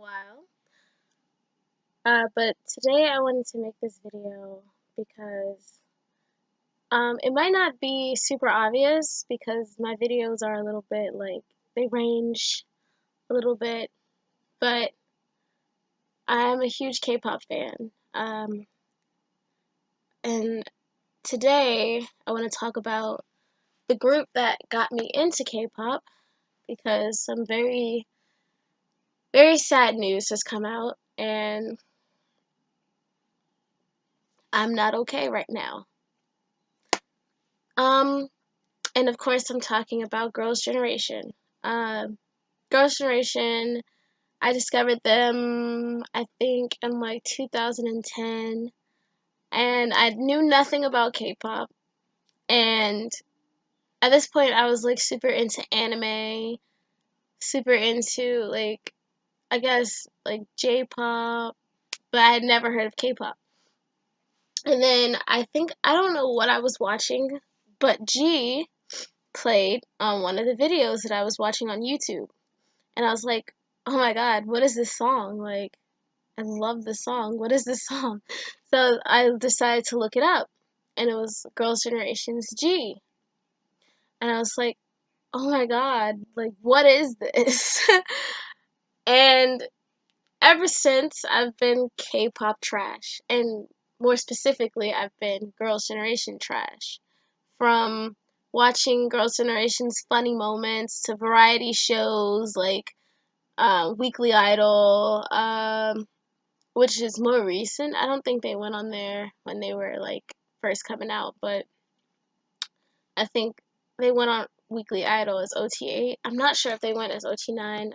while. But today I wanted to make this video because it might not be super obvious because my videos are a little bit like they range a little bit, but I'm a huge K-pop fan. And today I want to talk about the group that got me into K-pop because some very, very sad news has come out and I'm not okay right now. Um, and of course, I'm talking about Girls' Generation. Girls' Generation, I discovered them, I think, in like 2010, and I knew nothing about K-pop. And at this point, I was like super into anime, super into like, I guess, like J-pop, but I had never heard of K-pop. And then I don't know what I was watching, but G played on one of the videos that I was watching on YouTube. And I was like, oh my god, what is this song? Like, I love this song. What is this song? So I decided to look it up. And it was Girls' Generation's G. And I was like, oh my god, like, what is this? And ever since, I've been K-pop trash. And more specifically, I've been Girls' Generation trash. From watching Girls' Generation's funny moments to variety shows like Weekly Idol, which is more recent. I don't think they went on there when they were like first coming out, but I think they went on Weekly Idol as OT8. I'm not sure if they went as OT9.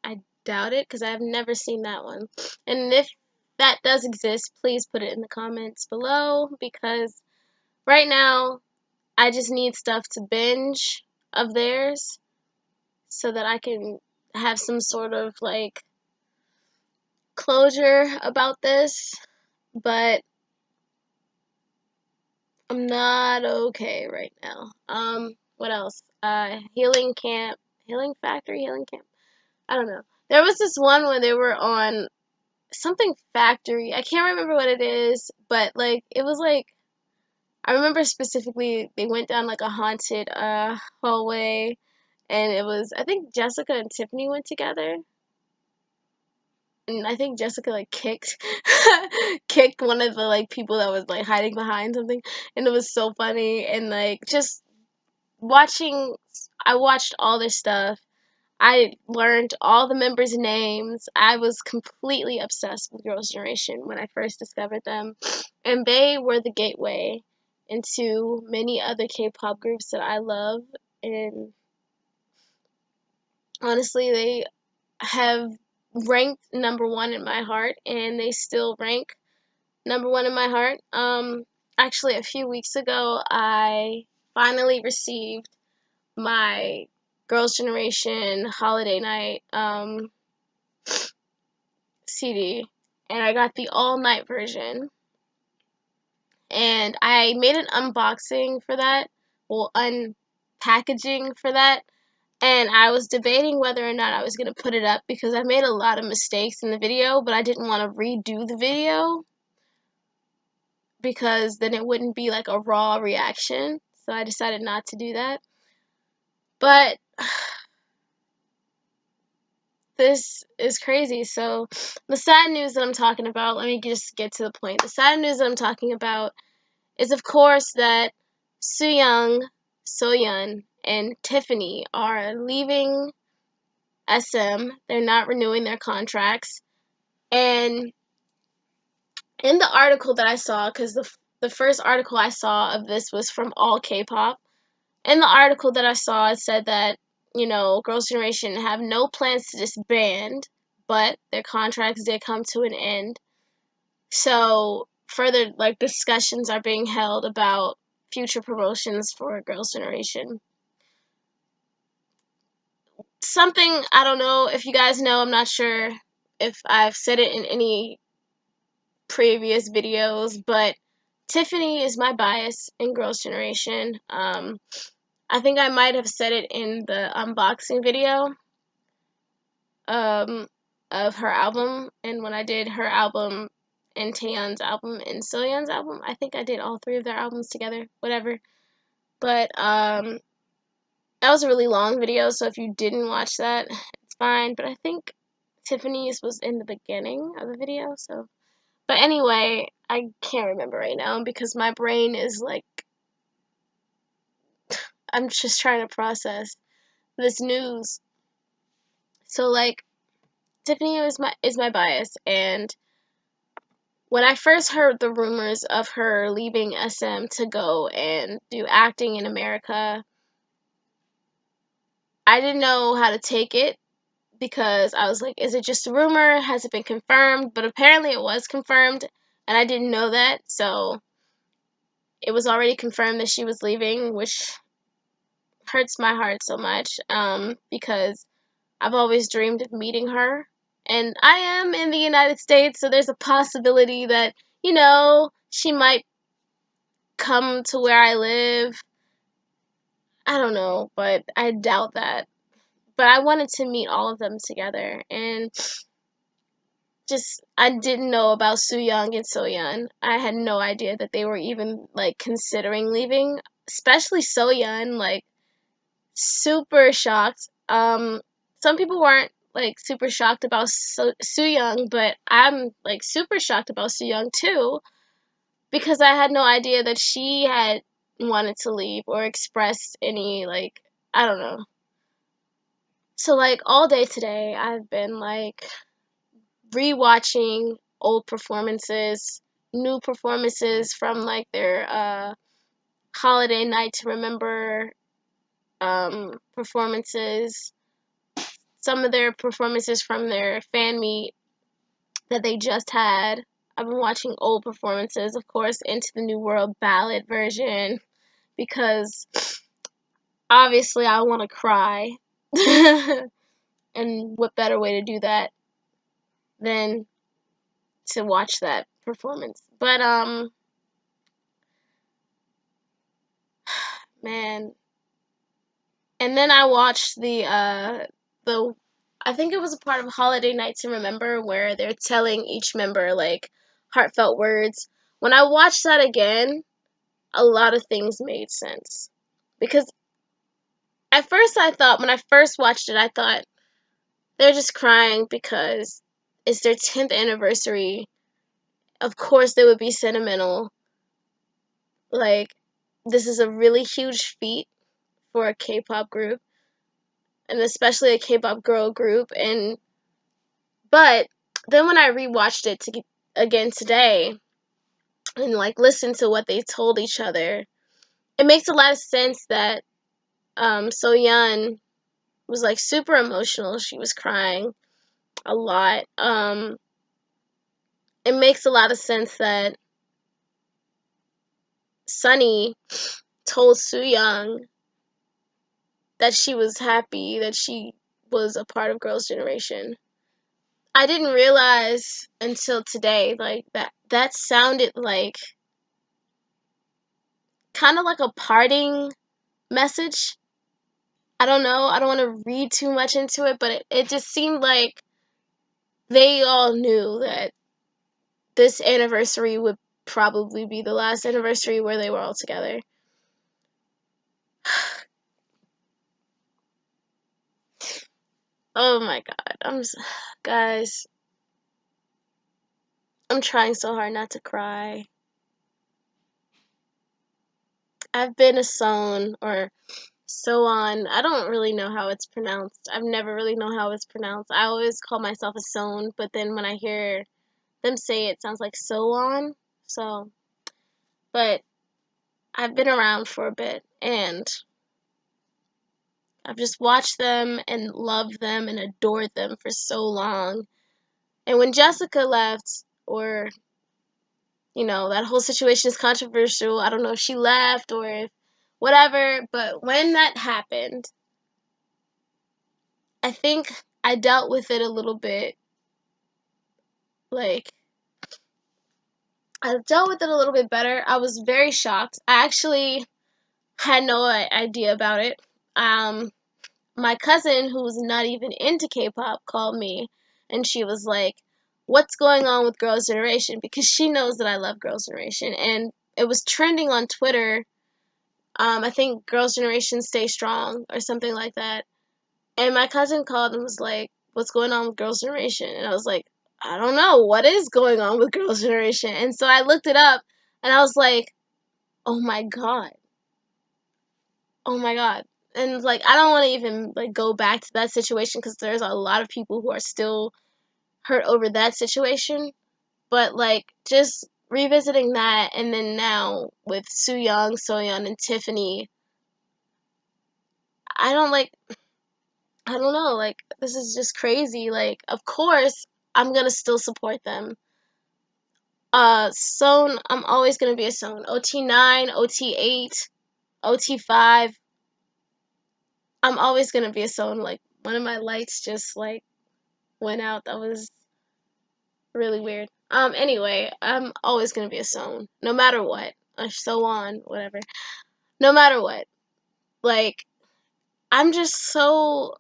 I doubt it because I've never seen that one. And if that does exist, please put it in the comments below because right now I just need stuff to binge of theirs so that I can have some sort of like closure about this, but I'm not okay right now. What else? Healing Factory, Healing Camp. I don't know. There was this one where they were on something factory. I can't remember what it is, but like it was like I remember specifically they went down like a haunted hallway and it was I think Jessica and Tiffany went together. And I think Jessica like kicked kicked one of the like people that was like hiding behind something, and it was so funny. And like just watching, I watched all their stuff. I learned all the members' names. I was completely obsessed with Girls' Generation when I first discovered them, and they were the gateway into many other K-pop groups that I love. And honestly, they have ranked #1 in my heart, and they still rank #1 in my heart. Actually, a few weeks ago, I finally received my Girls' Generation Holiday Night CD, and I got the all-night version. And I made an unboxing for that, well, unpackaging for that. And I was debating whether or not I was going to put it up because I made a lot of mistakes in the video, but I didn't want to redo the video because then it wouldn't be like a raw reaction. So I decided not to do that. But this is crazy. So the sad news that I'm talking about, let me just get to the point. The sad news that I'm talking about is, of course, that Sooyoung, Seohyun, and Tiffany are leaving SM. They're not renewing their contracts. And in the article that I saw, because the first article I saw of this was from All K-pop, in the article that I saw, it said that, you know, Girls' Generation have no plans to disband, but their contracts did come to an end. So further like discussions are being held about future promotions for Girls' Generation. Something, I don't know if you guys know, I'm not sure if I've said it in any previous videos, but Tiffany is my bias in Girls' Generation. I think I might have said it in the unboxing video. of her album, and when I did her album and Taeyeon's album and Sooyoung's album, I think I did all three of their albums together, whatever. But that was a really long video, so if you didn't watch that, it's fine. But I think Tiffany's was in the beginning of the video, so. But anyway, I can't remember right now because my brain is like, I'm just trying to process this news. So like, Tiffany is my bias, and when I first heard the rumors of her leaving SM to go and do acting in America, I didn't know how to take it because I was like, is it just a rumor? Has it been confirmed? But apparently it was confirmed, and I didn't know that, so it was already confirmed that she was leaving, which hurts my heart so much, because I've always dreamed of meeting her, and I am in the United States, so there's a possibility that, she might come to where I live. I don't know, but I doubt that. But I wanted to meet all of them together, and just, I didn't know about Sooyoung and Seohyun. I had no idea that they were even, like, considering leaving, especially Seohyun, like, super shocked. Some people weren't, like, super shocked about Sooyoung, but I'm, like, super shocked about Sooyoung, too, because I had no idea that she had wanted to leave or expressed any, like, I don't know. So, like, all day today, I've been, like, rewatching old performances, new performances from, like, their holiday night to remember performances, some of their performances from their fan meet that they just had. I've been watching old performances, of course, Into the New World ballad version, because obviously I want to cry. And what better way to do that than to watch that performance? But man, and then I watched the I think it was a part of Holiday Night to Remember where they're telling each member like heartfelt words. When I watched that again, a lot of things made sense. Because at first I thought, when I first watched it, I thought they're just crying because it's their 10th anniversary. Of course they would be sentimental. Like, this is a really huge feat for a K-pop group, and especially a K-pop girl group. But then when I rewatched it again today and like listened to what they told each other, it makes a lot of sense that So was like super emotional. She was crying a lot. It makes a lot of sense that Sunny told Sooyoung that she was happy that she was a part of Girls' Generation. I didn't realize until today, like, that sounded like kind of like a parting message. I don't know. I don't want to read too much into it, but it just seemed like they all knew that this anniversary would probably be the last anniversary where they were all together. Oh my god. Guys, I'm trying so hard not to cry. I've been a Sohn or Sohn. I don't really know how it's pronounced. I've never really known how it's pronounced. I always call myself a Sohn, but then when I hear them say it, it sounds like Sohn. So, but I've been around for a bit, and I've just watched them and loved them and adored them for so long. And when Jessica left, or, that whole situation is controversial. I don't know if she left or if whatever, but when that happened, I think I dealt with it a little bit, like, I dealt with it a little bit better. I was very shocked. I actually had no idea about it. My cousin, who's not even into K-pop, called me and she was like, what's going on with Girls' Generation? Because she knows that I love Girls' Generation, and it was trending on Twitter. I think Girls' Generation Stay Strong or something like that. And my cousin called and was like, what's going on with Girls' Generation? And I was like, I don't know. What is going on with Girls' Generation? And so I looked it up, and I was like, oh my God. Oh my God. And, like, I don't want to even, like, go back to that situation because there's a lot of people who are still hurt over that situation. But, like, just revisiting that, and then now with Sooyoung, Seohyun, and Tiffany, I don't, like, I don't know, like, this is just crazy. Like, of course, I'm gonna still support them. Sohn, I'm always gonna be a Sohn. OT9, OT8, OT5, I'm always gonna be a Sohn. Like, one of my lights just, like, went out. That was really weird. Anyway, I'm always gonna be a Sohn, no matter what. Or so on, whatever. No matter what. Like, I'm just so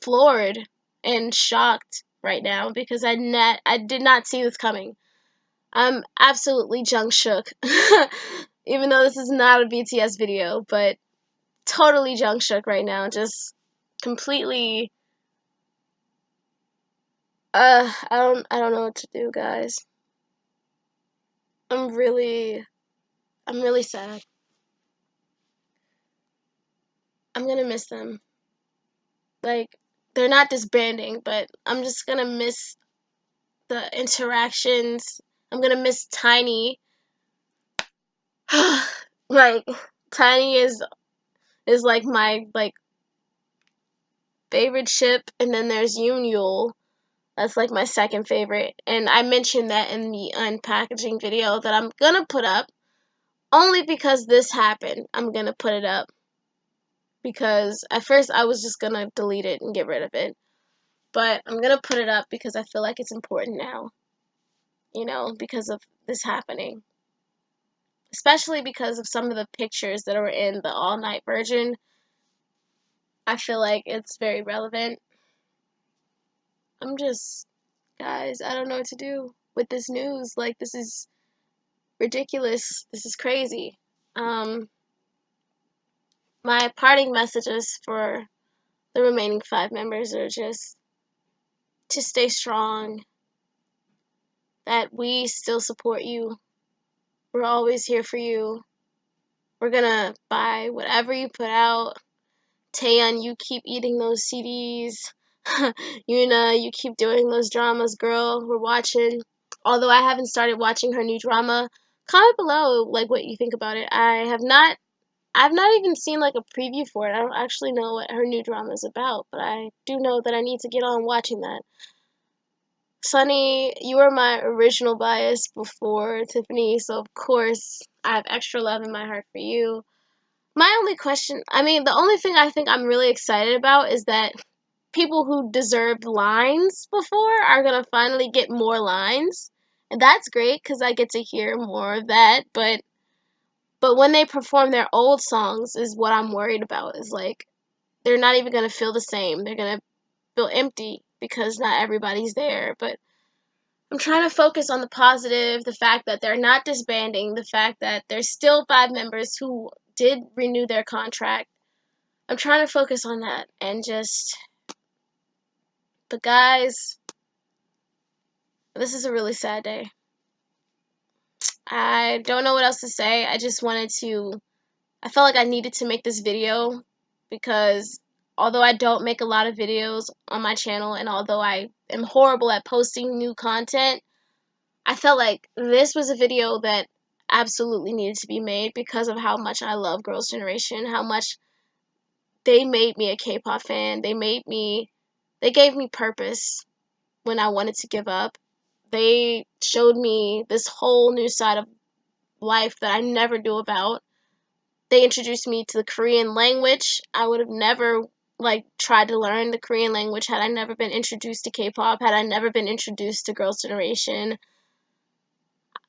floored and shocked right now because I did not see this coming. I'm absolutely junk shook. Even though this is not a BTS video, but totally junk shook right now. Just completely I don't know what to do, guys. I'm really sad. I'm gonna miss them. Like, they're not disbanding, but I'm just gonna miss the interactions. I'm gonna miss Tiny. Like, Tiny is like my, like, favorite ship, and then there's Yoon. That's like my second favorite, and I mentioned that in the unpackaging video that I'm gonna put up only because this happened. I'm gonna put it up because at first I was just gonna delete it and get rid of it, but I'm gonna put it up because I feel like it's important now, because of this happening, especially because of some of the pictures that are in the all night version. I feel like it's very relevant. I'm just, guys, I don't know what to do with this news. Like, this is ridiculous. This is crazy. My parting messages for the remaining 5 members are just to stay strong, that we still support you. We're always here for you. We're gonna buy whatever you put out. Taeyeon, you keep eating those CDs. Yuna, you keep doing those dramas, girl. We're watching. Although I haven't started watching her new drama, comment below like what you think about it. I've not even seen like a preview for it. I don't actually know what her new drama is about, but I do know that I need to get on watching that. Sunny, you were my original bias before Tiffany, so of course I have extra love in my heart for you. My only question, the only thing I think I'm really excited about is that people who deserved lines before are gonna finally get more lines. And that's great because I get to hear more of that, but when they perform their old songs is what I'm worried about. Is like they're not even gonna feel the same. They're gonna feel empty because not everybody's there. But I'm trying to focus on the positive, the fact that they're not disbanding, the fact that there's still 5 members who did renew their contract. I'm trying to focus on that and just, but guys, this is a really sad day. I don't know what else to say. I felt like I needed to make this video because although I don't make a lot of videos on my channel and although I am horrible at posting new content, I felt like this was a video that absolutely needed to be made because of how much I love Girls' Generation, how much they made me a K-pop fan. They gave me purpose when I wanted to give up. They showed me this whole new side of life that I never knew about. They introduced me to the Korean language. I would have never tried to learn the Korean language had I never been introduced to K-pop, had I never been introduced to Girls' Generation.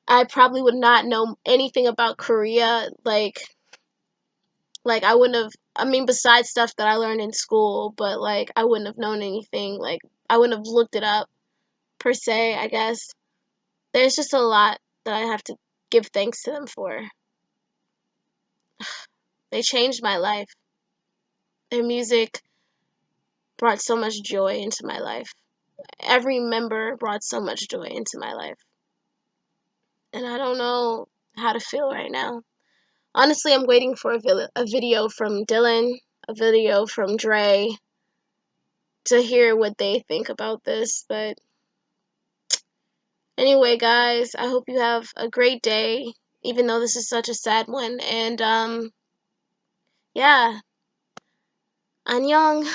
I probably would not know anything about Korea, I wouldn't have, besides stuff that I learned in school, but I wouldn't have known anything I wouldn't have looked it up per se, I guess. There's just a lot that I have to give thanks to them for. They changed my life. Their music brought so much joy into my life. Every member brought so much joy into my life. And I don't know how to feel right now. Honestly, I'm waiting for a video from Dylan, a video from Dre, to hear what they think about this. But anyway, guys, I hope you have a great day, even though this is such a sad one. And yeah, annyeong.